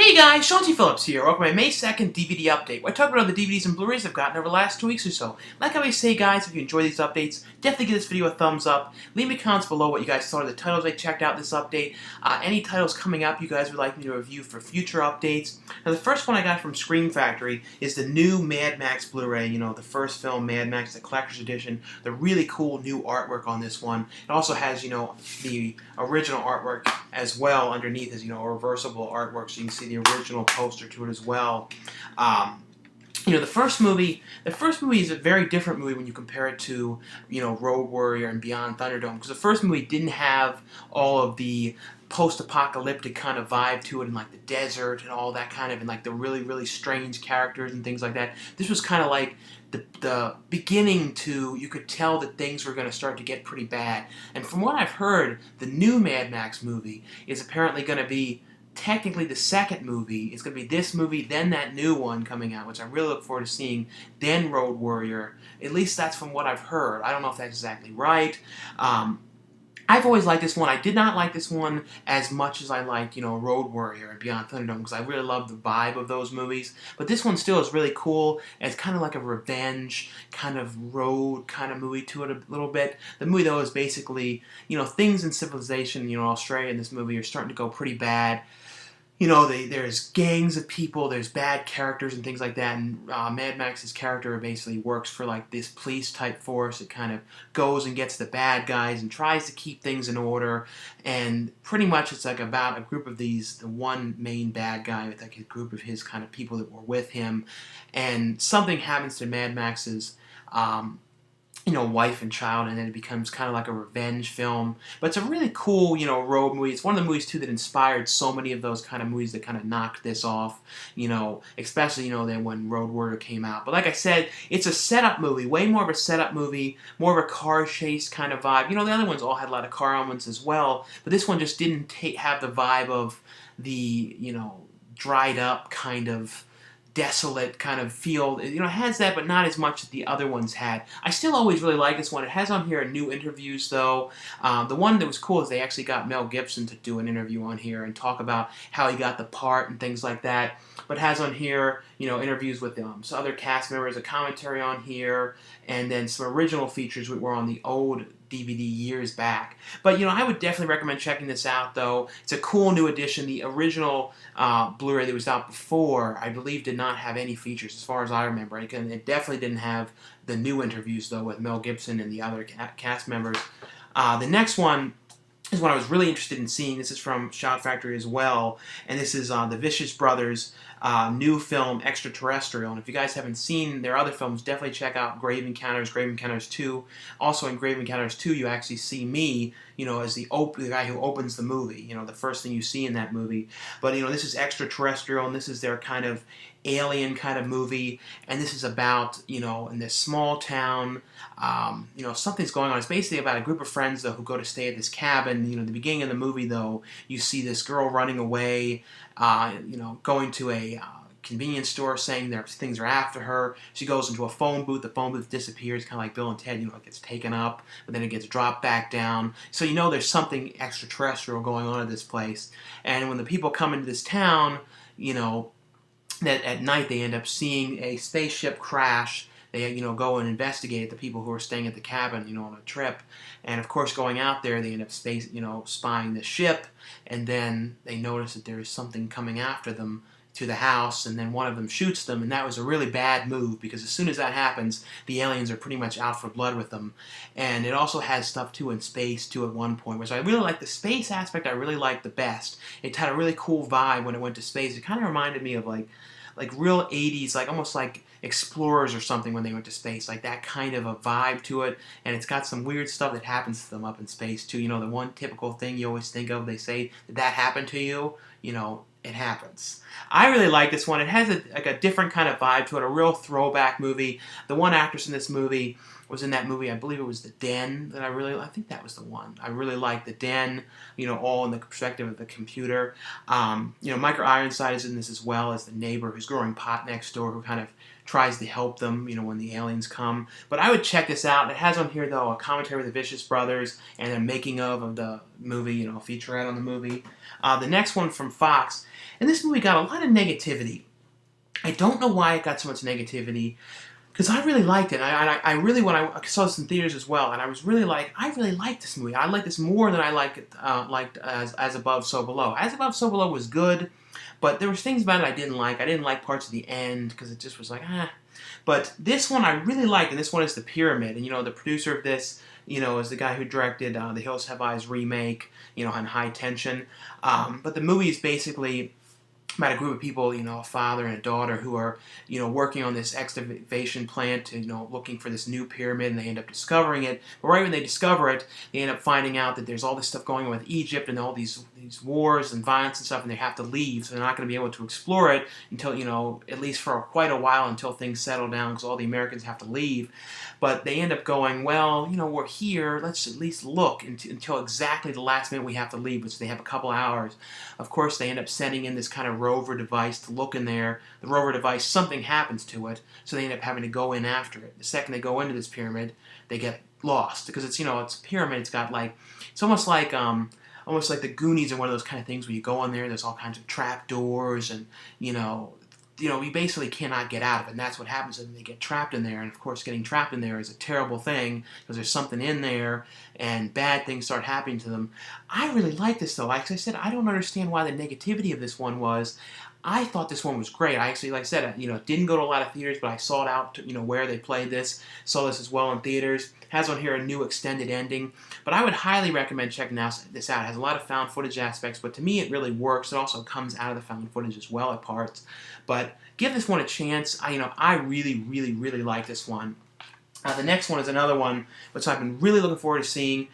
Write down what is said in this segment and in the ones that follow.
Hey guys, Sean T. Phillips here. Welcome to my May 2nd DVD update, where I talk about all the DVDs and Blu-rays I've gotten over the last 2 weeks or so. Like I always say, guys, if you enjoy these updates, definitely give this video a thumbs up. Leave me comments below what you guys thought of the titles I checked out this update. Any titles coming up you guys would like me to review for future updates. Now, the first one I got from Scream Factory is the new Mad Max Blu-ray. You know, the first film, Mad Max, the collector's edition. The really cool new artwork on this one. It also has, you know, the original artwork as well underneath as, you know, a reversible artwork, so you can see the original poster to it as well. You know, the first movie is a very different movie when you compare it to, you know, Road Warrior and Beyond Thunderdome, because the first movie didn't have all of the post-apocalyptic kind of vibe to it, and like the desert and all that kind of, and like the really, really strange characters and things like that. This was kind of like the beginning to, you could tell that things were going to start to get pretty bad. And from what I've heard, the new Mad Max movie is apparently going to be technically the second movie. It's going to be this movie, then that new one coming out, which I really look forward to seeing, then Road Warrior. At least that's from what I've heard. I don't know if that's exactly right. I've always liked this one. I did not like this one as much as I liked, you know, Road Warrior and Beyond Thunderdome, because I really love the vibe of those movies. But this one still is really cool. It's kind of like a revenge kind of road kind of movie to it a little bit. The movie, though, is basically, you know, things in civilization, you know, Australia in this movie are starting to go pretty bad. You know, there's gangs of people, there's bad characters and things like that, and Mad Max's character basically works for like this police-type force. It kind of goes and gets the bad guys and tries to keep things in order, and pretty much it's like about a group of these, the one main bad guy with like a group of his kind of people that were with him, and something happens to Mad Max's you know, wife and child, and then it becomes kind of like a revenge film. But it's a really cool, you know, road movie. It's one of the movies, too, that inspired so many of those kind of movies that kind of knocked this off, you know, especially, you know, then when Road Warrior came out. But like I said, it's a setup movie, way more of a setup movie, more of a car chase kind of vibe. You know, the other ones all had a lot of car elements as well, but this one just didn't have the vibe of the, you know, dried up kind of desolate kind of feel. You know, it has that, but not as much as the other ones had. I still always really like this one. It has on here new interviews, though. The one that was cool is they actually got Mel Gibson to do an interview on here and talk about how he got the part and things like that. But it has on here, you know, interviews with some other cast members, a commentary on here, and then some original features that were on the old DVD years back. But, you know, I would definitely recommend checking this out, though. It's a cool new edition. The original Blu-ray that was out before, I believe, did not have any features, as far as I remember. It definitely didn't have the new interviews, though, with Mel Gibson and the other cast members. The next one is what I was really interested in seeing. This is from Shout Factory as well, and this is the Vicious Brothers' new film, Extraterrestrial. And if you guys haven't seen their other films, definitely check out Grave Encounters 2. Also in Grave Encounters 2, you actually see me, you know, as the guy who opens the movie, you know, the first thing you see in that movie. But, you know, this is Extraterrestrial, and this is their kind of alien kind of movie, and this is about, you know, in this small town, you know, something's going on. It's basically about a group of friends, though, who go to stay at this cabin. You know, at the beginning of the movie, though, you see this girl running away, you know, going to a convenience store, saying that things are after her. She goes into a phone booth. The phone booth disappears, kind of like Bill and Ted. You know, it gets taken up, but then it gets dropped back down. So you know there's something extraterrestrial going on at this place. And when the people come into this town, you know, that at night they end up seeing a spaceship crash. They, you know, go and investigate the people who are staying at the cabin, you know, on a trip. And of course, going out there, they end up spying the ship, and then they notice that there is something coming after them to the house, and then one of them shoots them, and that was a really bad move, because as soon as that happens, the aliens are pretty much out for blood with them. And it also has stuff, too, in space, too, at one point, which I really like. The space aspect I really liked the best. It had a really cool vibe when it went to space. It kind of reminded me of, like real 80s, like almost like explorers or something when they went to space, like that kind of a vibe to it. And it's got some weird stuff that happens to them up in space, too. You know, the one typical thing you always think of, they say, did that happen to you? You know, it happens. I really like this one. It has a different kind of vibe to it, a real throwback movie. The one actress in this movie was in that movie. I believe it was The Den that I think that was the one. I really liked The Den, all in the perspective of the computer. Micah Ironside is in this as well as the neighbor who's growing pot next door, who kind of tries to help them, when the aliens come. But I would check this out. It has on here, though, a commentary with the Vicious Brothers and a making of the movie, a featurette on the movie. The next one from Fox, and this movie got a lot of negativity. I don't know why it got so much negativity, because I really liked it. I really, when I saw this in theaters as well, and I really liked this movie. I liked this more than I liked As Above, So Below. As Above, So Below was good, but there was things about it I didn't like. I didn't like parts of the end, because it just was like, But this one I really liked, and this one is The Pyramid. And, the producer of this, is the guy who directed The Hills Have Eyes remake, on High Tension. But the movie is basically about a group of people, a father and a daughter who are, working on this excavation plant, looking for this new pyramid, and they end up discovering it. But right when they discover it, they end up finding out that there's all this stuff going on with Egypt and all these wars and violence and stuff, and they have to leave. So they're not going to be able to explore it until, at least for quite a while, until things settle down, because all the Americans have to leave. But they end up going, well, we're here, let's at least look until exactly the last minute we have to leave, which they have a couple hours. Of course, they end up sending in this kind of rover device to look in there. The rover device, something happens to it, so they end up having to go in after it. The second they go into this pyramid, they get lost, because it's, it's a pyramid. It's got it's almost like the Goonies, or one of those kind of things where you go in there, there's all kinds of trap doors, and you basically cannot get out of it, and that's what happens when they get trapped in there. And of course, getting trapped in there is a terrible thing, because there's something in there, and bad things start happening to them. I really like this, though. Like I said, I don't understand why the negativity of this one was. I thought this one was great. I actually, like I said, didn't go to a lot of theaters, but I saw it out to, where they played this. Saw this as well in theaters. Has on here a new extended ending. But I would highly recommend checking this out. It has a lot of found footage aspects, but to me it really works. It also comes out of the found footage as well at parts. But give this one a chance. I really, really, really like this one. The next one is another one which I've been really looking forward to seeing.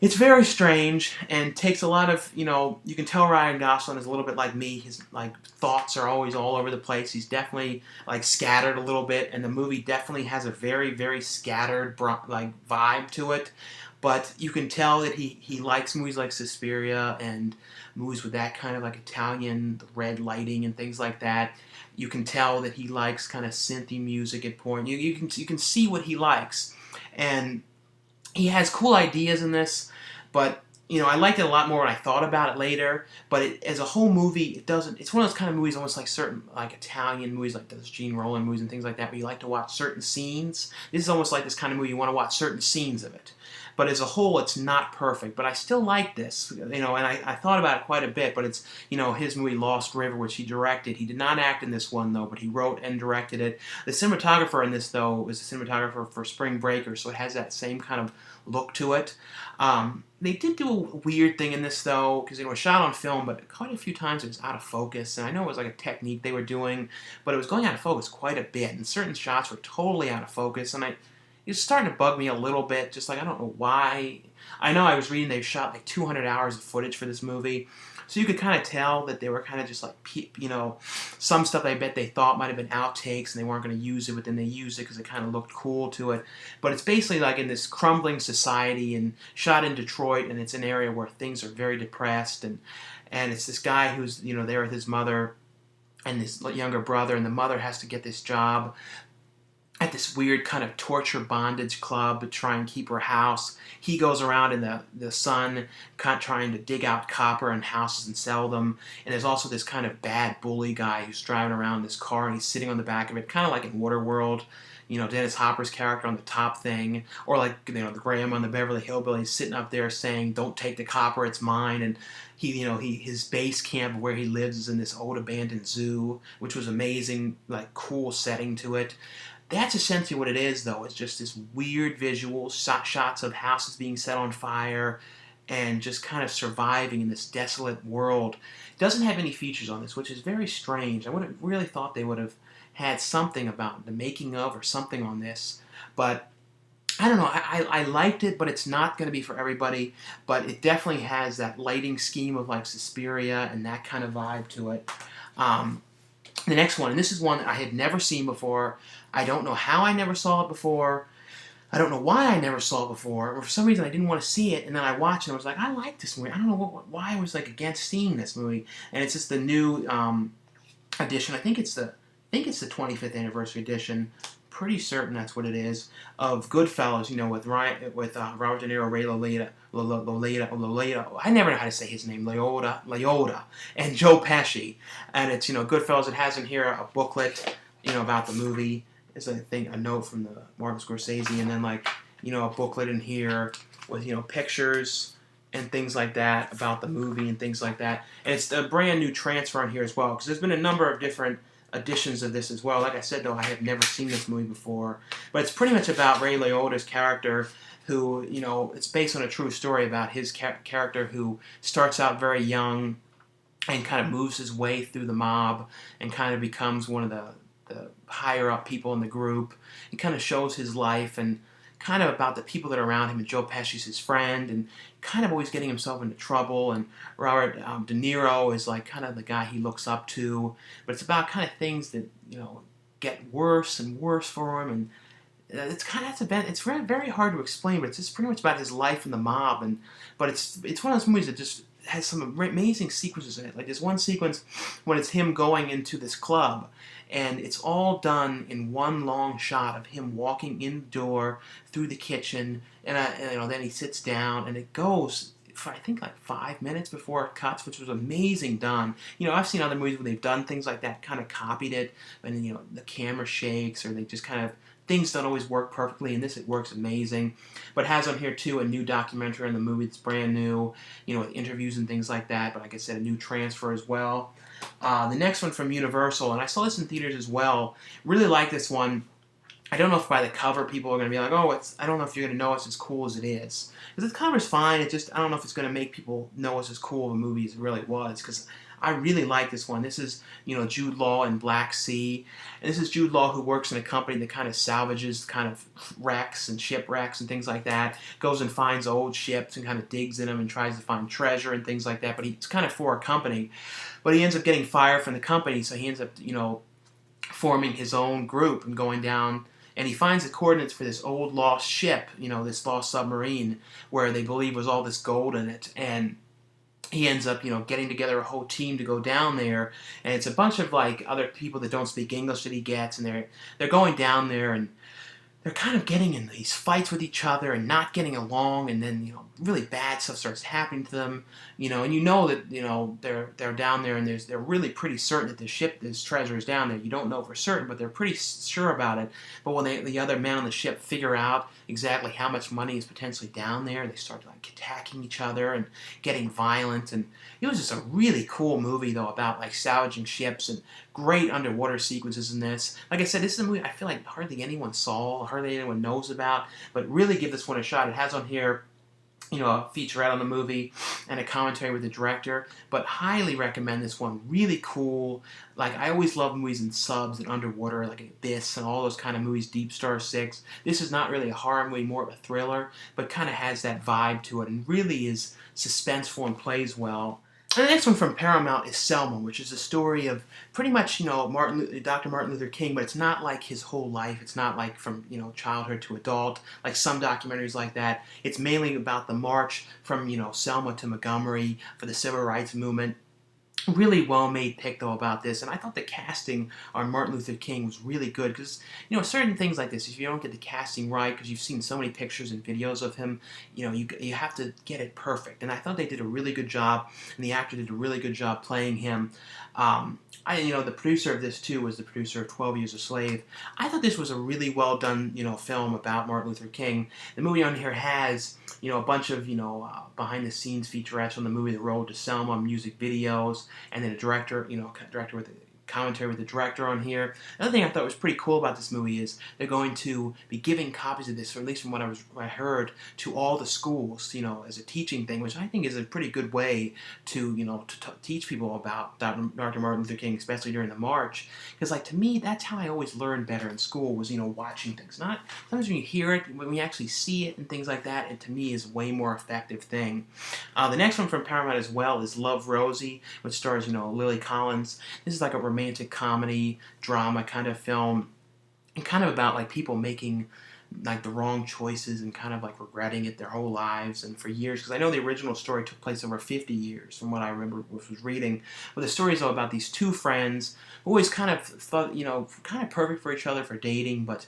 It's very strange and takes a lot of, you can tell Ryan Gosling is a little bit like me. His thoughts are always all over the place. He's definitely scattered a little bit, and the movie definitely has a very, very scattered vibe to it. But you can tell that he likes movies like Suspiria and movies with that kind of Italian red lighting and things like that. You can tell that he likes kind of synthy music at point. You can see what he likes, and he has cool ideas in this, but I liked it a lot more when I thought about it later. But as a whole movie, it doesn't. It's one of those kind of movies, almost like certain Italian movies, like those Gene Roland movies and things like that, where you like to watch certain scenes. This is almost like this kind of movie. You want to watch certain scenes of it. But as a whole, it's not perfect. But I still like this, and I thought about it quite a bit. But it's, his movie Lost River, which he directed. He did not act in this one, though, but he wrote and directed it. The cinematographer in this, though, was the cinematographer for Spring Breakers, so it has that same kind of look to it. They did do a weird thing in this, though, because it was shot on film, but quite a few times it was out of focus. And I know it was a technique they were doing, but it was going out of focus quite a bit. And certain shots were totally out of focus, and it's starting to bug me a little bit. Just I don't know why. I know I was reading they shot 200 hours of footage for this movie, so you could kind of tell that they were kind of just some stuff I bet they thought might have been outtakes and they weren't going to use it, but then they used it because it kind of looked cool to it. But it's basically in this crumbling society and shot in Detroit, and it's an area where things are very depressed, and it's this guy who's there with his mother and his younger brother, and the mother has to get this job at this weird kind of torture bondage club to try and keep her house. He goes around in the sun trying to dig out copper in houses and sell them. And there's also this kind of bad bully guy who's driving around this car, and he's sitting on the back of it, kind of like in Waterworld. Dennis Hopper's character on the top thing, or the grandma on the Beverly Hillbillies sitting up there saying, "Don't take the copper, it's mine." And his base camp where he lives is in this old abandoned zoo, which was amazing, cool setting to it. That's essentially what it is, though. It's just this weird visual, shots of houses being set on fire, and just kind of surviving in this desolate world. It doesn't have any features on this, which is very strange. I would have really thought they would have had something about the making of or something on this. But I don't know. I liked it, but it's not going to be for everybody. But it definitely has that lighting scheme of Suspiria and that kind of vibe to it. The next one, and this is one that I had never seen before. I don't know how I never saw it before. I don't know why I never saw it before, or for some reason I didn't want to see it, and then I watched it and I was like, I like this movie. I don't know why I was like against seeing this movie, and it's just the new edition. I think it's the 25th anniversary edition. Pretty certain that's what it is, of Goodfellas. With Robert De Niro, Ray Liotta. I never know how to say his name. Liotta, and Joe Pesci. And it's Goodfellas. It has in here a booklet, about the movie. It's a note from the Martin Scorsese, and then a booklet in here with pictures and things like that about the movie and things like that. And it's a brand new transfer on here as well, because there's been a number of different editions of this as well. Like I said, though, I have never seen this movie before, but it's pretty much about Ray Liotta's character, who it's based on a true story about his character, who starts out very young and kind of moves his way through the mob and kind of becomes one of the higher up people in the group. It kind of shows his life and kind of about the people that are around him, and Joe Pesci's his friend, and kind of always getting himself into trouble, and Robert De Niro is like kind of the guy he looks up to, but it's about kind of things that get worse and worse for him, and it's kind of it's very, very hard to explain, but it's just pretty much about his life in the mob, but it's one of those movies that just has some amazing sequences in it. Like there's one sequence when it's him going into this club, and it's all done in one long shot of him walking in the door, through the kitchen, and then he sits down, and it goes for I think like 5 minutes before it cuts, which was amazing done. I've seen other movies where they've done things like that, kind of copied it, and the camera shakes, or they just kind of, things don't always work perfectly. In this, it works amazing. But it has on here too a new documentary on the movie that's brand new, with interviews and things like that. But like I said, a new transfer as well. The next one from Universal, and I saw this in theaters as well. Really like this one. I don't know if by the cover people are going to be like, oh, I don't know if you're going to know it's as cool as it is. Because the cover's fine. I don't know if it's going to make people know it's as cool of a movie as it really was. Because I really like this one. This is, Jude Law in Black Sea. And this is Jude Law, who works in a company that kind of salvages kind of wrecks and shipwrecks and things like that. Goes and finds old ships and kind of digs in them and tries to find treasure and things like that. But he's kind of for a company. But he ends up getting fired from the company, so he ends up, forming his own group and going down. And he finds the coordinates for this old lost ship, this lost submarine, where they believe was all this gold in it. And he ends up, getting together a whole team to go down there, and it's a bunch of other people that don't speak English that he gets, and they're going down there, and they're kind of getting in these fights with each other and not getting along, and then really bad stuff starts happening to them, and that they're down there, and they're really pretty certain that this treasure is down there. You don't know for certain, but they're pretty sure about it. But when the other men on the ship figure out exactly how much money is potentially down there, they start attacking each other and getting violent. And it was just a really cool movie though, about salvaging ships, and great underwater sequences in this. Like I said, this is a movie I feel like hardly anyone saw, hardly anyone knows about, but really give this one a shot. It has on here a featurette on the movie and a commentary with the director, but highly recommend this one. Really cool. I always love movies in subs and underwater, like Abyss and all those kind of movies, Deep Star 6. This is not really a horror movie, more of a thriller, but kind of has that vibe to it and really is suspenseful and plays well. And the next one from Paramount is Selma, which is a story of pretty much, Dr. Martin Luther King, but it's not like his whole life. It's not like from, childhood to adult, like some documentaries like that. It's mainly about the march from, Selma to Montgomery for the Civil Rights Movement. Really well-made pick, though, about this, and I thought the casting on Martin Luther King was really good, because, certain things like this, if you don't get the casting right, because you've seen so many pictures and videos of him, you have to get it perfect, and I thought they did a really good job, and the actor did a really good job playing him. The producer of this, too, was the producer of 12 Years a Slave. I thought this was a really well-done, film about Martin Luther King. The movie on here has, a bunch of, behind-the-scenes featurettes on the movie, The Road to Selma, music videos, and then a director with a commentary with the director on here. Another thing I thought was pretty cool about this movie is they're going to be giving copies of this, or at least from what I heard, to all the schools, as a teaching thing, which I think is a pretty good way to, to teach people about Dr. Martin Luther King, especially during the march. Because, to me, that's how I always learned better in school, was, watching things. Not sometimes when you hear it, when you actually see it and things like that, it to me is a way more effective thing. The next one from Paramount as well is Love, Rosie, which stars, Lily Collins. This is like a romantic comedy, drama kind of film, and kind of about people making like the wrong choices and kind of like regretting it their whole lives and for years. Because I know the original story took place over 50 years from what I remember was reading. But the story is all about these two friends who always kind of thought, kind of perfect for each other for dating, but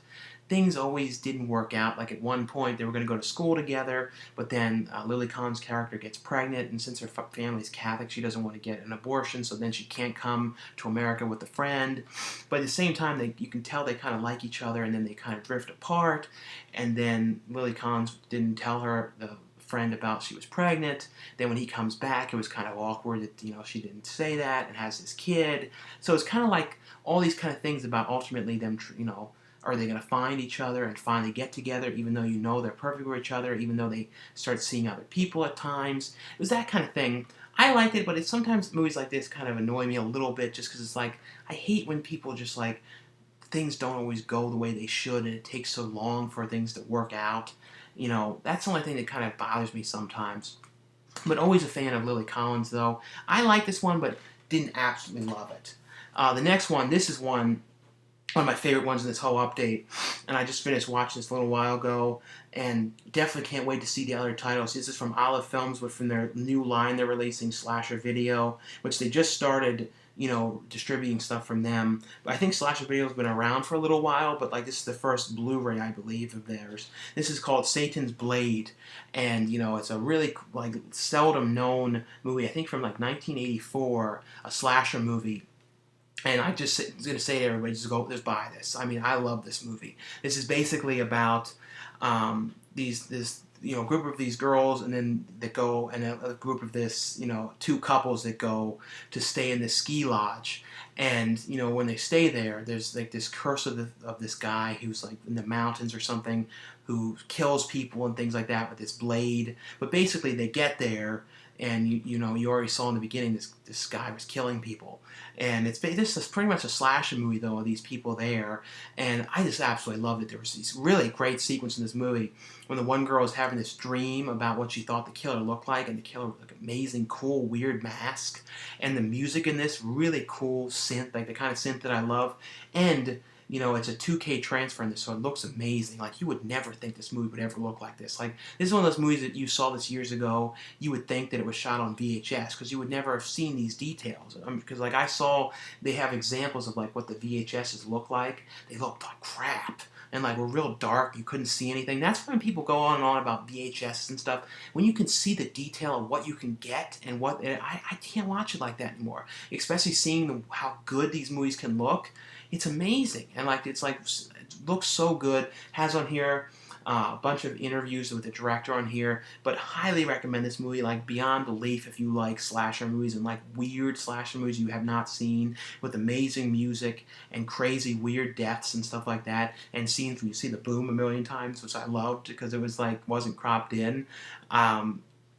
things always didn't work out. Like at one point they were going to go to school together, but then Lily Collins' character gets pregnant, and since her family's Catholic, she doesn't want to get an abortion, so then she can't come to America with a friend. But at the same time, you can tell they kind of like each other, and then they kind of drift apart. And then Lily Collins didn't tell the friend about she was pregnant. Then when he comes back, it was kind of awkward that she didn't say that and has this kid. So it's kind of like all these kind of things about ultimately them, are they going to find each other and finally get together, even though they're perfect for each other, even though they start seeing other people at times? It was that kind of thing. I liked it, but sometimes movies like this kind of annoy me a little bit just because it's like, I hate when people just like, things don't always go the way they should and it takes so long for things to work out. That's the only thing that kind of bothers me sometimes. But always a fan of Lily Collins, though. I like this one, but didn't absolutely love it. The next one, this is one of my favorite ones in this whole update, and I just finished watching this a little while ago, and definitely can't wait to see the other titles. This is from Olive Films, but from their new line they're releasing, Slasher Video, which they just started, distributing stuff from them. But I think Slasher Video's been around for a little while, but like this is the first Blu-ray, I believe, of theirs. This is called Satan's Blade, and it's a really like seldom known movie. I think from like 1984, a slasher movie. And I just was going to say to everybody, just buy this. I mean, I love this movie. This is basically about this group of these girls, and then that go, and a group of this two couples that go to stay in this ski lodge. And when they stay there, there's like this curse of this guy who's like in the mountains or something, who kills people and things like that with this blade. But basically, they get there. And you already saw in the beginning this guy was killing people, and this is pretty much a slasher movie though of these people there, and I just absolutely loved it. There was these really great sequences in this movie when the one girl was having this dream about what she thought the killer looked like, and the killer with like amazing, cool, weird mask, and the music in this really cool synth, like the kind of synth that I love, and it's a 2K transfer in this, so it looks amazing. Like, you would never think this movie would ever look like this. Like, this is one of those movies that you saw this years ago, you would think that it was shot on VHS, because you would never have seen these details. Because, like, I saw, they have examples of, like, what the VHSs look like. They looked like crap. And, like, were real dark. You couldn't see anything. That's when people go on and on about VHS and stuff. When you can see the detail of what you can get and what... I can't watch it like that anymore. Especially seeing how good these movies can look. It's amazing, and it looks so good. Has on here a bunch of interviews with the director on here, but highly recommend this movie, like beyond belief, if you like slasher movies and like weird slasher movies you have not seen, with amazing music and crazy weird deaths and stuff like that, and scenes when you see the boom a million times, which I loved because it was like wasn't cropped in.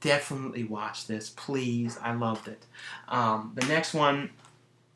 Definitely watch this, please. I loved it. The next one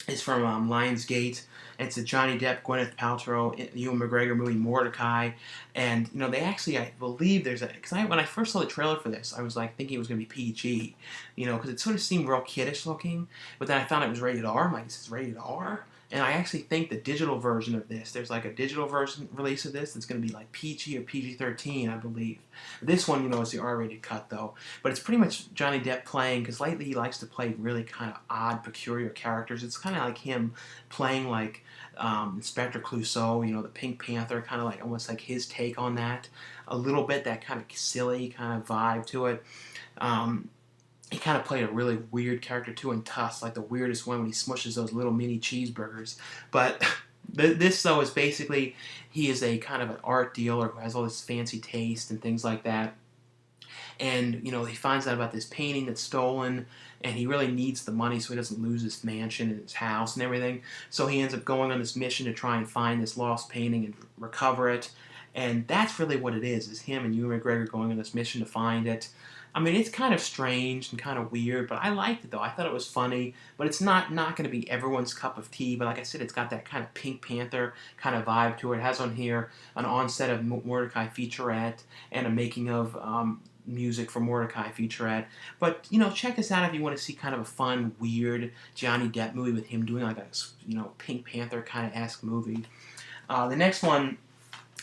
is from Lionsgate. It's a Johnny Depp, Gwyneth Paltrow, Ewan McGregor movie, Mordecai. And, they actually, I believe there's because when I first saw the trailer for this, I was like thinking it was going to be PG, because it sort of seemed real kiddish looking. But then I found it was rated R. I'm like, this is rated R? And I actually think the digital version of this, there's like a digital version release of this that's going to be like PG or PG-13, I believe. This one, is the R-rated cut, though. But it's pretty much Johnny Depp playing, because lately he likes to play really kind of odd, peculiar characters. It's kind of like him playing like Inspector Clouseau, the Pink Panther, kind of like almost like his take on that. A little bit, that kind of silly kind of vibe to it. He kind of played a really weird character too in Tusk, like the weirdest one when he smushes those little mini cheeseburgers. But this, though, is basically, he is a kind of an art dealer who has all this fancy taste and things like that. And, he finds out about this painting that's stolen, and he really needs the money so he doesn't lose his mansion and his house and everything. So he ends up going on this mission to try and find this lost painting and recover it. And that's really what it is him and Ewan McGregor going on this mission to find it. I mean, it's kind of strange and kind of weird, but I liked it, though. I thought it was funny, but it's not going to be everyone's cup of tea. But like I said, it's got that kind of Pink Panther kind of vibe to it. It has on here an onset of Mordecai featurette and a making of music for Mordecai featurette. But, check this out if you want to see kind of a fun, weird Johnny Depp movie with him doing like a, Pink Panther kind of esque movie. The next one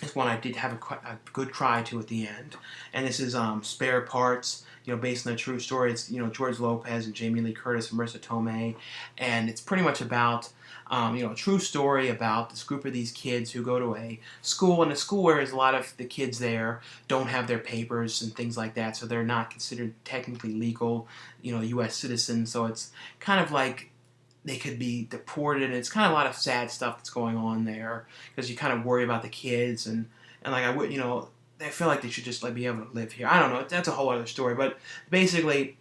This one I did have a good cry to at the end. And this is Spare Parts, based on a true story. It's, George Lopez and Jamie Lee Curtis and Marissa Tomei. And it's pretty much about, a true story about this group of these kids who go to a school, and a school where a lot of the kids there don't have their papers and things like that, so they're not considered technically legal, U.S. citizens. So it's kind of like they could be deported, and it's kind of a lot of sad stuff that's going on there because you kind of worry about the kids and like I would, I feel like they should just like be able to live here. I don't know. That's a whole other story, but basically,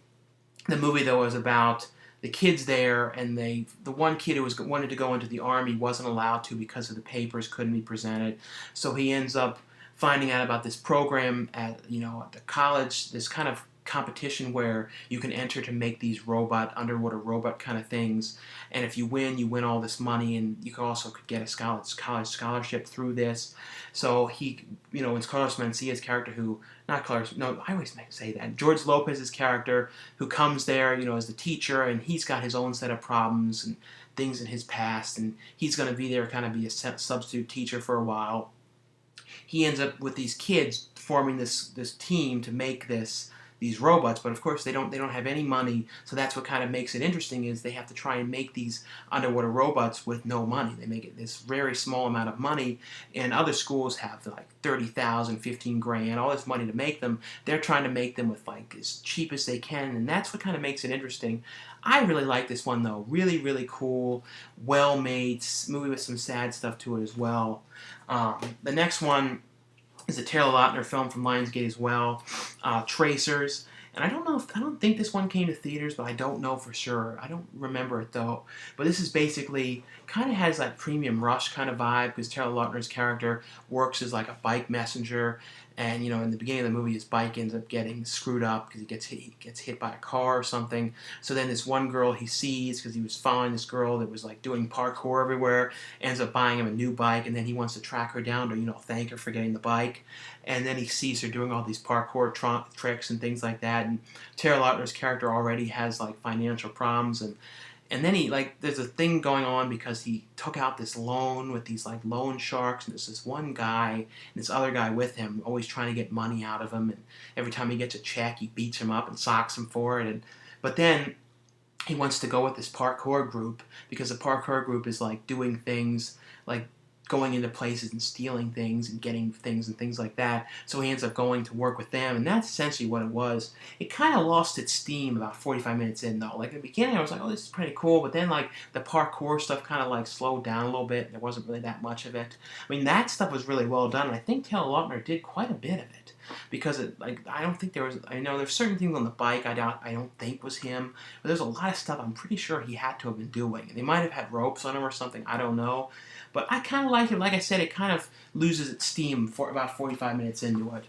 the movie though is about the kids there, and the one kid who wanted to go into the army wasn't allowed to because of the papers couldn't be presented, so he ends up finding out about this program at at the college, this kind of competition where you can enter to make these underwater robot kind of things, and if you win all this money, and you could get a college scholarship through this. So he, it's Carlos Mencia's character who, not Carlos, no, I always say that, George Lopez's character who comes there, as the teacher, and he's got his own set of problems and things in his past, and he's going to be there, kind of be a substitute teacher for a while. He ends up with these kids forming this team to make these robots, but of course they don't have any money, so that's what kind of makes it interesting, is they have to try and make these underwater robots with no money. They make it this very small amount of money, and other schools have like 30,000, 15 grand, all this money to make them. They're trying to make them with like as cheap as they can, and that's what kind of makes it interesting. I really like this one though. Really, really cool, well made movie with some sad stuff to it as well. The next one is a Taylor Lautner film from Lionsgate as well, Tracers. And I don't think this one came to theaters, but I don't know for sure. I don't remember it though. But this is basically kind of has that Premium Rush kind of vibe, because Taylor Lautner's character works as like a bike messenger, and in the beginning of the movie, his bike ends up getting screwed up because he gets hit by a car or something. So then this one girl he sees, because he was following this girl that was like doing parkour everywhere, ends up buying him a new bike, and then he wants to track her down to thank her for getting the bike. And then he sees her doing all these parkour tricks and things like that. And Taylor Lautner's character already has like financial problems, and then there's a thing going on because he took out this loan with these like loan sharks, and there's this one guy and this other guy with him always trying to get money out of him, and every time he gets a check he beats him up and socks him for it. But then he wants to go with this parkour group, because the parkour group is like doing things like going into places and stealing things and getting things and things like that. So he ends up going to work with them, and that's essentially what it was. It kind of lost its steam about 45 minutes in though. Like in the beginning I was like, oh, this is pretty cool, but then like the parkour stuff kind of like slowed down a little bit. There wasn't really that much of it. I mean, that stuff was really well done, and I think Taylor Lautner did quite a bit of it, because I don't think there was, I know there's certain things on the bike I don't think was him, but there's a lot of stuff I'm pretty sure he had to have been doing. And they might have had ropes on him or something, I don't know. But I kind of like it. Like I said, it kind of loses its steam for about 45 minutes into it.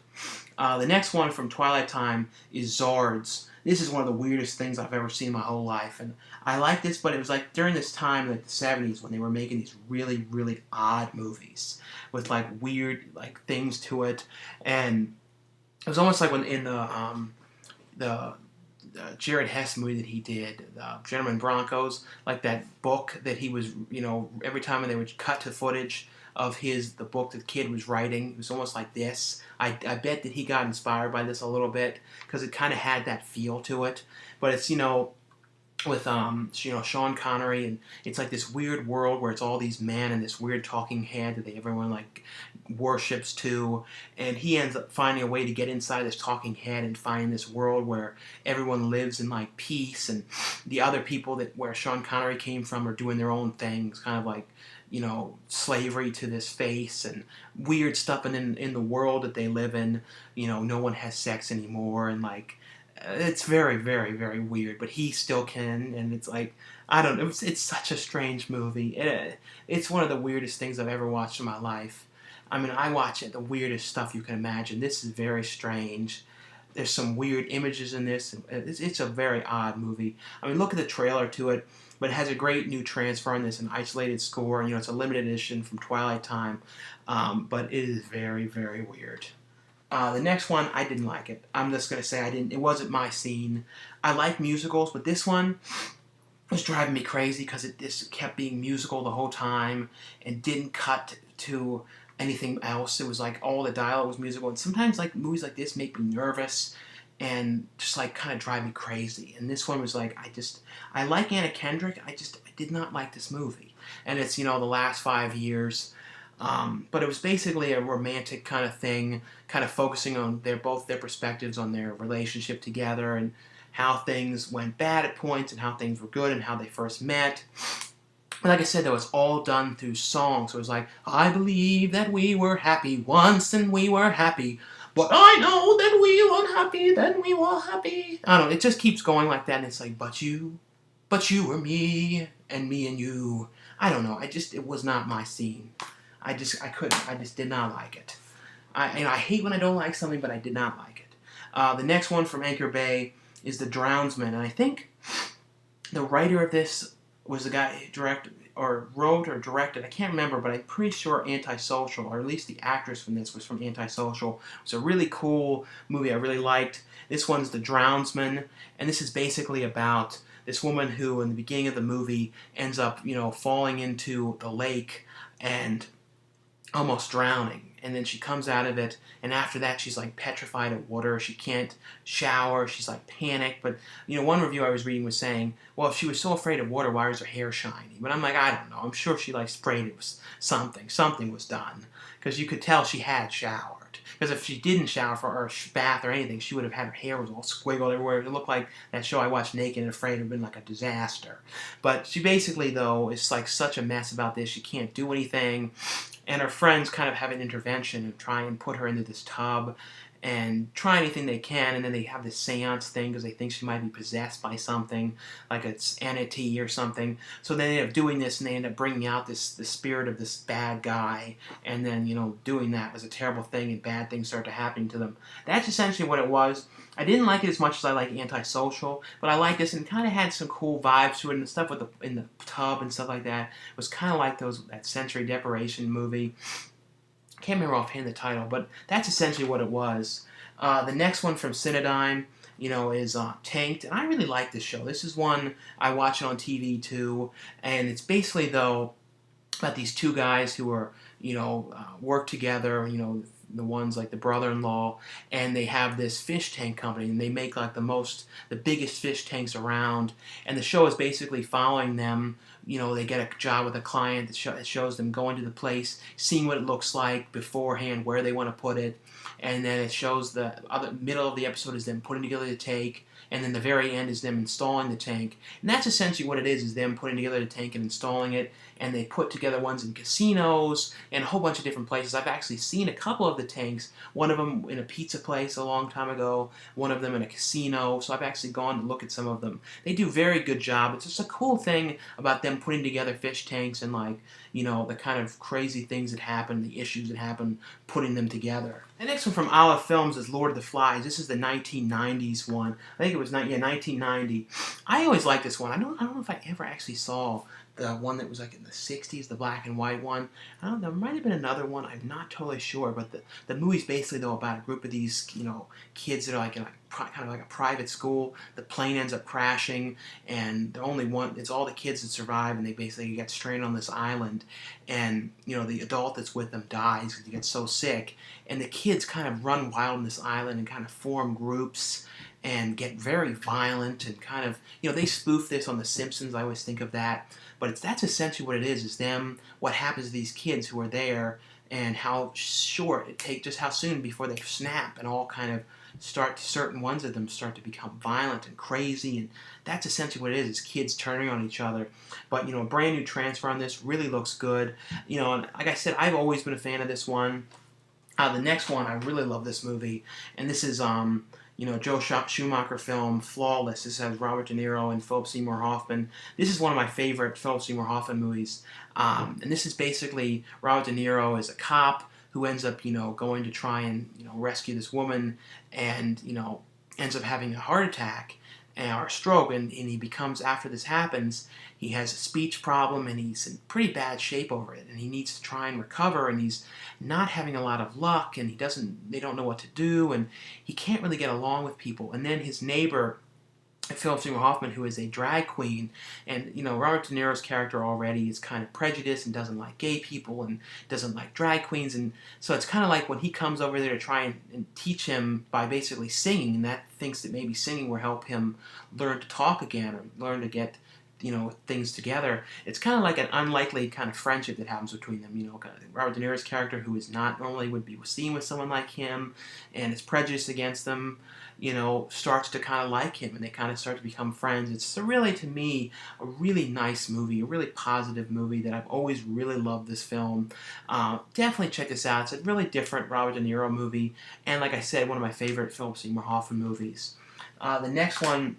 The next one from Twilight Time is Zards. This is one of the weirdest things I've ever seen in my whole life. And I like this, but it was like during this time, like the 70s, when they were making these really, really odd movies with like weird like things to it. And it was almost like when in the Jared Hess movie that he did, Gentlemen Broncos, like that book that he was, every time when they would cut to footage of the book that the kid was writing, it was almost like this. I bet that he got inspired by this a little bit, because it kind of had that feel to it. But it's, with Sean Connery, and it's like this weird world where it's all these men and this weird talking head that everyone like worships to, and he ends up finding a way to get inside this talking head and find this world where everyone lives in like peace, and the other people where Sean Connery came from are doing their own things, kind of like slavery to this face and weird stuff, and in the world that they live in, no one has sex anymore, and like it's very, very, very weird, but he still can, and it's like, I don't know, it's such a strange movie. It's one of the weirdest things I've ever watched in my life. I mean, I watch the weirdest stuff you can imagine. This is very strange. There's some weird images in this. It's a very odd movie. I mean, look at the trailer to it, but it has a great new transfer on this, an isolated score. It's a limited edition from Twilight Time, but it is very, very weird. The next one, I didn't like it. I'm just going to say it wasn't my scene. I like musicals, but this one was driving me crazy because it just kept being musical the whole time and didn't cut to anything else. It was like all the dialogue was musical, and sometimes like movies like this make me nervous and just like kind of drive me crazy. And this one was like, I like Anna Kendrick. I did not like this movie, and it's, you know, the last 5 years. But it was basically a romantic kind of thing, kind of focusing on both their perspectives on their relationship together and how things went bad at points and how things were good and how they first met. But like I said, that was all done through song. So it was like, I believe that we were happy once and we were happy. But I know that we were unhappy, then we were happy. I don't know, it just keeps going like that, and it's like, but you were me, and me and you. I don't know, it was not my scene. I just did not like it. I hate when I don't like something, but I did not like it. The next one from Anchor Bay is The Drownsman, and I think the writer of this was the guy who wrote or directed, I can't remember, but I'm pretty sure Antisocial, or at least the actress from this was from Antisocial. It's a really cool movie I really liked. This one's The Drownsman, and this is basically about this woman who, in the beginning of the movie, ends up, you know, falling into the lake and almost drowning. And then she comes out of it, and after that she's like petrified of water. She can't shower. She's like panicked. But, you know, one review I was reading was saying, well, if she was so afraid of water, why was her hair shiny? But I'm like, I don't know. I'm sure she like sprayed it with something. Something was done, because you could tell she had showered. Because if she didn't shower or bath or anything, she would have had her hair was all squiggled everywhere. It looked like that show I watched, Naked and Afraid, had been like a disaster. But she basically, though, is like such a mess about this. She can't do anything. And her friends kind of have an intervention and try and put her into this tub and try anything they can, and then they have this seance thing because they think she might be possessed by something, like it's entity or something. So they end up doing this, and they end up bringing out the spirit of this bad guy, and then, you know, doing that was a terrible thing, and bad things start to happen to them. That's essentially what it was. I didn't like it as much as I like Antisocial, but I liked this, and it kind of had some cool vibes to it, and the stuff in the tub and stuff like that. It was kind of like that sensory deprivation movie. I can't remember offhand the title, but that's essentially what it was. The next one from Cinedigm, you know, is Tanked, and I really like this show. This is one I watch it on TV too, and it's basically, though, about these two guys who are, you know, work together, you know, the one's like the brother-in-law, and they have this fish tank company, and they make like the biggest fish tanks around, and the show is basically following them. You know, they get a job with a client that shows them going to the place, seeing what it looks like beforehand, where they want to put it, and then it shows the middle of the episode is them putting together the tank, and then the very end is them installing the tank. And that's essentially what it is them putting together the tank and installing it, and they put together ones in casinos and a whole bunch of different places. I've actually seen a couple of the tanks, one of them in a pizza place a long time ago, one of them in a casino, so I've actually gone to look at some of them. They do a very good job. It's just a cool thing about them putting together fish tanks and, like, you know, the kind of crazy things that happen, the issues that happen, putting them together. The next one from Olive Films is Lord of the Flies. This is the 1990s one. I think it was 1990. I always liked this one. I don't know if I ever actually saw the one that was like in the 60s, the black and white one. I don't know, there might have been another one, I'm not totally sure, but the movie's basically, though, about a group of these, you know, kids that are like in kind of like a private school. The plane ends up crashing, and it's all the kids that survive, and they basically get stranded on this island, and, you know, the adult that's with them dies because he gets so sick, and the kids kind of run wild on this island and kind of form groups and get very violent and kind of, you know, they spoof this on The Simpsons. I always think of that. But that's essentially what it is them, what happens to these kids who are there, and how short it takes, just how soon before they snap and all kind of certain ones of them start to become violent and crazy, and that's essentially what it is kids turning on each other. But, you know, a brand new transfer on this really looks good. You know, and like I said, I've always been a fan of this one. The next one, I really love this movie, and this is, you know, Joe Schumacher film, Flawless. This has Robert De Niro and Philip Seymour Hoffman. This is one of my favorite Philip Seymour Hoffman movies. And this is basically Robert De Niro as a cop who ends up, you know, going to try and, you know, rescue this woman, and, you know, ends up having a heart attack or a stroke, and he becomes, after this happens, he has a speech problem, and he's in pretty bad shape over it, and he needs to try and recover, and he's not having a lot of luck, and they don't know what to do, and he can't really get along with people. And then his neighbor Philip Seymour Hoffman, who is a drag queen, and Robert De Niro's character already is kind of prejudiced and doesn't like gay people and doesn't like drag queens, and so it's kind of like when he comes over there to try and teach him by basically singing, and that thinks that maybe singing will help him learn to talk again or learn to get things together. It's kind of like an unlikely kind of friendship that happens between them. Robert De Niro's character, who is not normally would be seen with someone like him, and is prejudiced against them, starts to kind of like him, and they kind of start to become friends. It's really, to me, a really nice movie, a really positive movie that I've always really loved this film. Definitely check this out. It's a really different Robert De Niro movie, and like I said, one of my favorite Philip Seymour Hoffman movies. The next one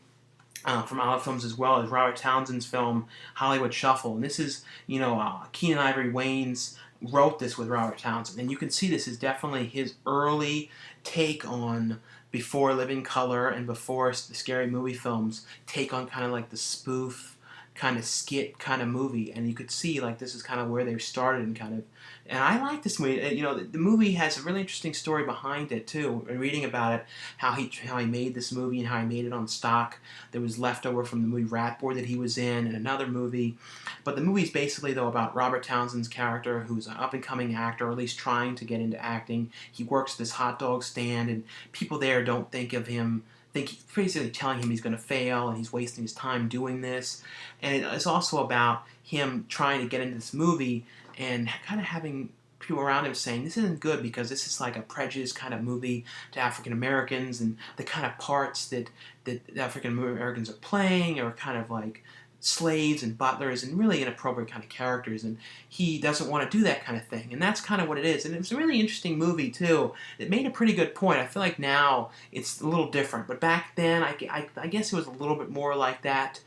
from Olive Films as well is Robert Townsend's film Hollywood Shuffle, and this is Keenan Ivory Wayans wrote this with Robert Townsend, and you can see this is definitely his early take on, before Living Color and before the Scary Movie films, take on kind of like the spoof kind of skit kind of movie, and you could see like this is kind of where they started and I like this movie. The movie has a really interesting story behind it too. Reading about it, how he made this movie and how he made it on stock that was left over from the movie Rat Boy that he was in and another movie. But the movie's basically though about Robert Townsend's character, who's an up and coming actor, or at least trying to get into acting. He works at this hot dog stand, and people there don't think of him. Think he's basically telling him he's going to fail and he's wasting his time doing this. And it's also about him trying to get into this movie and kind of having people around him saying this isn't good because this is like a prejudiced kind of movie to African Americans, and the kind of parts that African Americans are playing are kind of like slaves and butlers and really inappropriate kind of characters, and he doesn't want to do that kind of thing, and that's kind of what it is. And it was a really interesting movie too. It made a pretty good point. I feel like now it's a little different, but back then I guess it was a little bit more like that,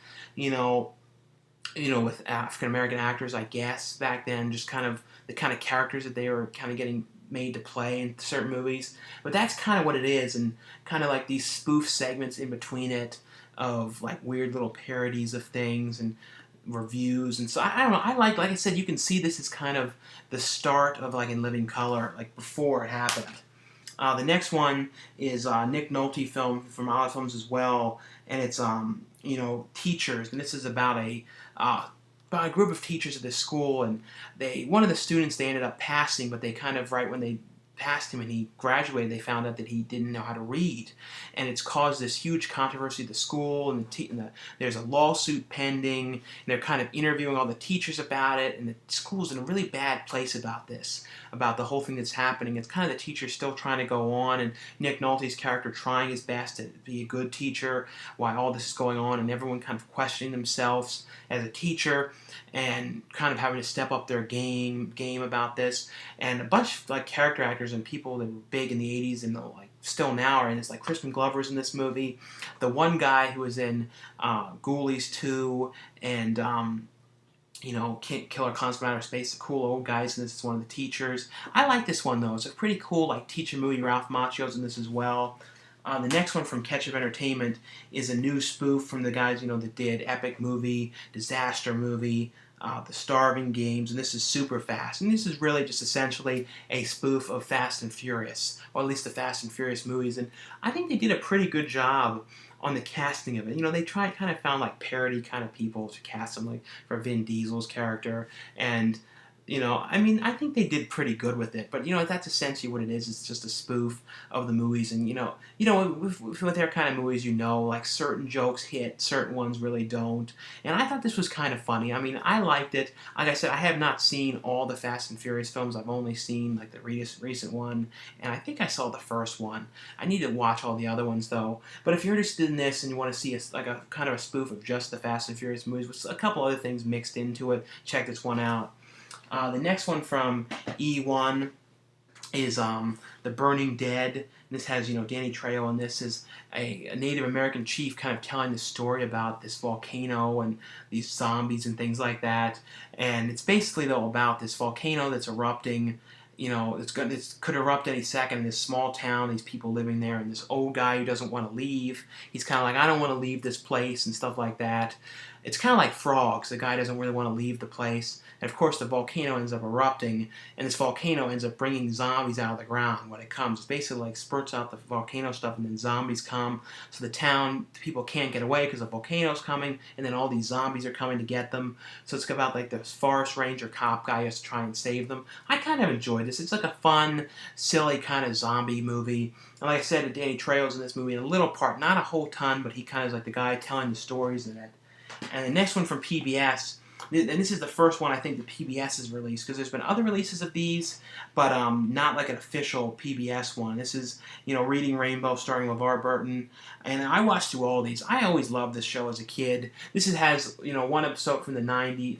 with African American actors, I guess back then, just kind of the kind of characters that they were kind of getting made to play in certain movies. But that's kind of what it is, and kind of like these spoof segments in between it of like weird little parodies of things and reviews. And so I don't know. I like I said, you can see this is kind of the start of like In Living Color, like before it happened. The next one is Nick Nolte film from Olive Films as well, and it's teachers, and this is about a group of teachers at this school, and one of the students they ended up passing, but they kind of right when they passed him and he graduated, they found out that he didn't know how to read, and it's caused this huge controversy at the school, and there's a lawsuit pending, and they're kind of interviewing all the teachers about it, and the school's in a really bad place about this, about the whole thing that's happening. It's kind of the teachers still trying to go on, and Nick Nolte's character trying his best to be a good teacher while all this is going on, and everyone kind of questioning themselves as a teacher and kind of having to step up their game about this. And a bunch of like character actors and people that were big in the 80s and still now are in this, like Crispin Glover's in this movie. The one guy who was in Ghoulies 2 and Killer Clowns from Outer Space, the cool old guys, and this is one of the teachers. I like this one though. It's a pretty cool like teacher movie. Ralph Macchio's in this as well. The next one from Ketchup Entertainment is a new spoof from the guys that did Epic Movie, Disaster Movie, The Starving Games, and this is Super Fast. And this is really just essentially a spoof of Fast and Furious, or at least the Fast and Furious movies. And I think they did a pretty good job on the casting of it. They kind of found like parody kind of people to cast them, like for Vin Diesel's character, and I think they did pretty good with it. But that's essentially what it is. It's just a spoof of the movies, and with their kind of movies, like certain jokes hit, certain ones really don't. And I thought this was kind of funny. I liked it. Like I said, I have not seen all the Fast and Furious films. I've only seen like the recent one, and I think I saw the first one. I need to watch all the other ones though. But if you're interested in this and you want to see a kind of a spoof of just the Fast and Furious movies with a couple other things mixed into it, check this one out. The next one from E1 is The Burning Dead. This has, Danny Trejo, and this is a Native American chief kind of telling the story about this volcano and these zombies and things like that. And it's basically, though, about this volcano that's erupting. It could erupt any second in this small town, these people living there, and this old guy who doesn't want to leave. He's kind of like, I don't want to leave this place and stuff like that. It's kind of like Frogs. The guy doesn't really want to leave the place. And of course, the volcano ends up erupting, and this volcano ends up bringing zombies out of the ground when it comes. It's basically like spurts out the volcano stuff, and then zombies come. So the people can't get away because the volcano's coming, and then all these zombies are coming to get them. So it's about like this forest ranger cop guy who has to try and save them. I kind of enjoyed this. It's like a fun, silly kind of zombie movie. And like I said, Danny Trejo's in this movie in a little part, not a whole ton, but he kind of is like the guy telling the stories in it. And the next one from PBS, and this is the first one I think that PBS has released, because there's been other releases of these, but not like an official PBS one. This is, Reading Rainbow starring LeVar Burton, and I watched through all these. I always loved this show as a kid. This has, one episode from the 90s,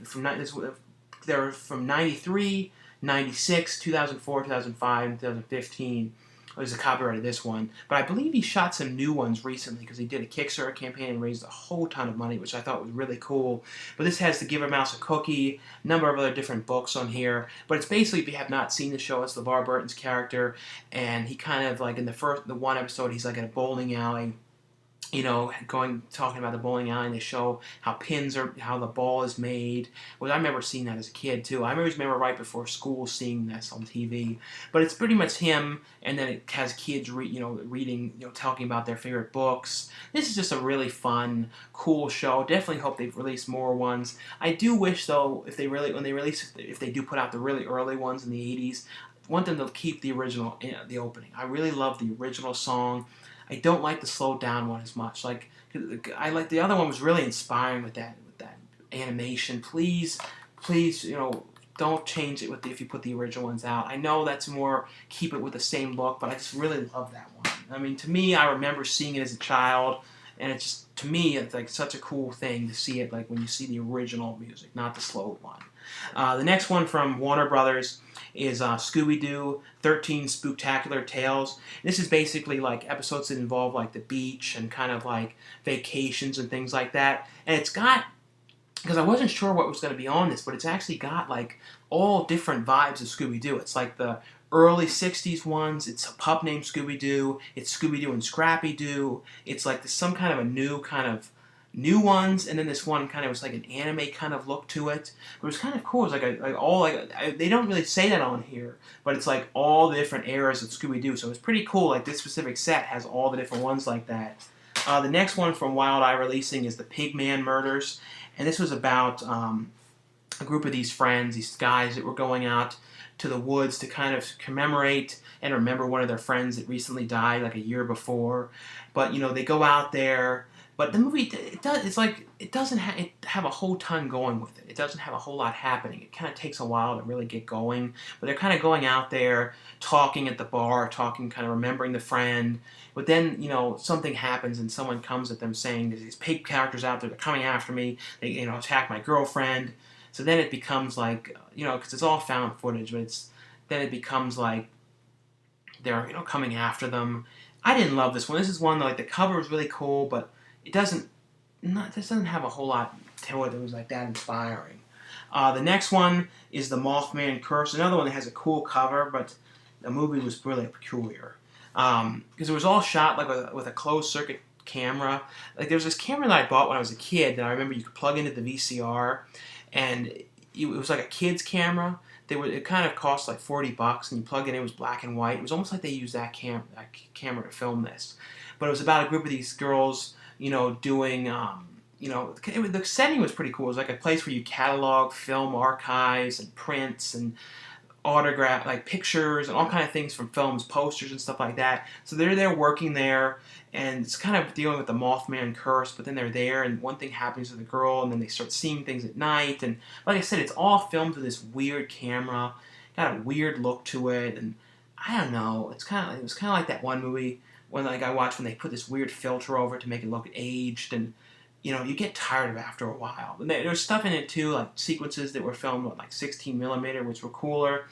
they're from 93, 96, 2004, 2005, and 2015. There's a copyright of this one, but I believe he shot some new ones recently because he did a Kickstarter campaign and raised a whole ton of money, which I thought was really cool. But this has the Give a Mouse a Cookie, a number of other different books on here. But it's basically, if you have not seen the show, it's LeVar Burton's character, and he kind of like in the one episode, he's like in a bowling alley, talking about the bowling alley, and they show how the ball is made. Well, I remember seeing that as a kid too. I always remember right before school seeing this on TV. But it's pretty much him, and then it has kids reading, talking about their favorite books. This is just a really fun, cool show. Definitely hope they've released more ones. I do wish though, if they do put out the really early ones in the 80s, I want them to keep the original, the opening. I really love the original song. I don't like the slowed down one as much. I like the other one was really inspiring with that animation. Please, don't change it if you put the original ones out. I know that's more keep it with the same look, but I just really love that one. I mean, to me, I remember seeing it as a child, and to me, it's like such a cool thing to see it like when you see the original music, not the slowed one. The next one from Warner Brothers is Scooby-Doo 13 Spooktacular Tales. This is basically like episodes that involve like the beach and kind of like vacations and things like that. And it's got, because I wasn't sure what was going to be on this, but it's actually got like all different vibes of Scooby-Doo. It's like the early 60s ones. It's a pup named Scooby-Doo. It's Scooby-Doo and Scrappy-Doo. It's like some kind of a new ones, and then this one kind of was like an anime kind of look to it. But it was kind of cool. It's they don't really say that on here, but it's like all the different eras of Scooby-Doo. So it's pretty cool. Like this specific set has all the different ones like that. The next one from Wild Eye Releasing is the Pigman Murders, and this was about a group of these friends, these guys that were going out to the woods to kind of commemorate and remember one of their friends that recently died like a year before. But they go out there. But the movie, it doesn't have a whole ton going with it. It doesn't have a whole lot happening. It kind of takes a while to really get going. But they're kind of going out there, talking at the bar, kind of remembering the friend. But then, something happens and someone comes at them saying, there's these pig characters out there, they're coming after me. They, attack my girlfriend. So then it becomes like, because it's all found footage, but then it becomes like they're, coming after them. I didn't love this one. This is one that, like, the cover was really cool, but this doesn't have a whole lot to it that was like that inspiring. The next one is The Mothman Curse, another one that has a cool cover, but the movie was really peculiar. Because it was all shot like with a closed circuit camera. Like there was this camera that I bought when I was a kid that I remember you could plug into the VCR, and it was like a kid's camera. It kind of cost like $40, and you plug it in. It was black and white. It was almost like they used that camera to film this. But it was about a group of these girls, doing, the setting was pretty cool. It was like a place where you catalog film archives and prints and autograph, like pictures and all kind of things from films, posters and stuff like that. So they're there working there, and it's kind of dealing with the Mothman curse, but then they're there, and one thing happens to the girl, and then they start seeing things at night, and like I said, it's all filmed with this weird camera, got a weird look to it, and I don't know, it was kind of like that one movie when I watched when they put this weird filter over it to make it look aged, and you get tired of it after a while. And there was stuff in it too, like sequences that were filmed with like 16mm, which were cooler,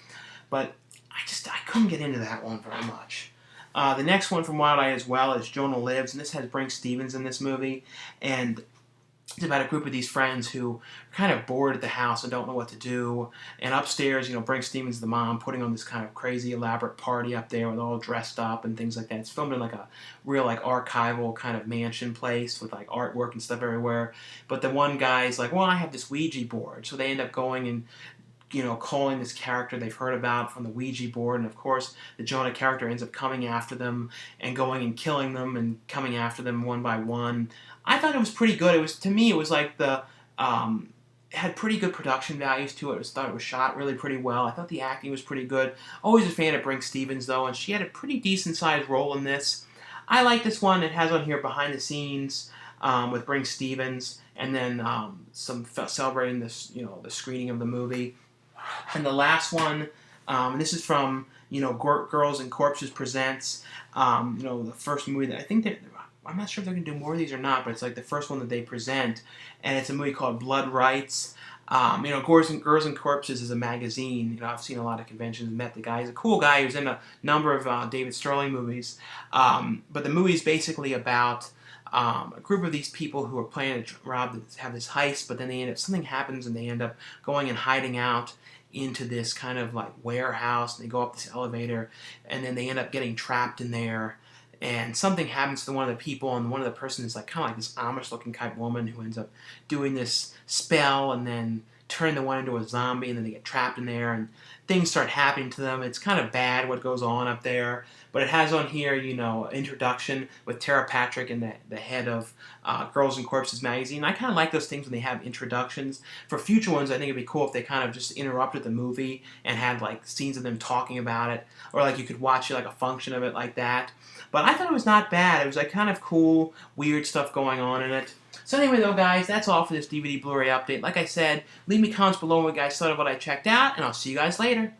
but I couldn't get into that one very much. The next one from Wild Eye as well is Jonah Lives, and this has Brinke Stevens in this movie, and it's about a group of these friends who are kind of bored at the house and don't know what to do. And upstairs, Brinke Stevens, the mom, putting on this kind of crazy elaborate party up there with all dressed up and things like that. It's filmed in like a real like archival kind of mansion place with like artwork and stuff everywhere. But the one guy's like, well, I have this Ouija board. So they end up going and calling this character they've heard about from the Ouija board, and of course the Jonah character ends up coming after them and going and killing them and coming after them one by one. I thought it was pretty good. To me, it was like it had pretty good production values to it. I thought it was shot really pretty well. I thought the acting was pretty good. Always a fan of Brinke Stevens, though, and she had a pretty decent-sized role in this. I like this one. It has on here behind the scenes with Brinke Stevens, and then some celebrating this, the screening of the movie. And the last one, and this is from Girls and Corpses Presents. The first movie that I think I'm not sure if they're going to do more of these or not, but it's like the first one that they present, and it's a movie called Blood Rights. Girls and Corpses is a magazine. I've seen a lot of conventions, met the guy. He's a cool guy. He was in a number of David Sterling movies. But the movie is basically about a group of these people who are planning to have this heist, but then something happens and they end up going and hiding out into this kind of like warehouse, and they go up this elevator, and then they end up getting trapped in there. And something happens to one of the people, and one of the person is like kind of like this Amish-looking type woman who ends up doing this spell and then turn the one into a zombie, and then they get trapped in there, and things start happening to them. It's kind of bad what goes on up there, but it has on here, introduction with Tara Patrick and the head of Girls and Corpses magazine. I kind of like those things when they have introductions. For future ones, I think it'd be cool if they kind of just interrupted the movie and had like scenes of them talking about it, or like you could watch like a function of it like that. But I thought it was not bad. It was like kind of cool, weird stuff going on in it. So anyway, though, guys, that's all for this DVD Blu-ray update. Like I said, leave me comments below what you guys thought of what I checked out, and I'll see you guys later.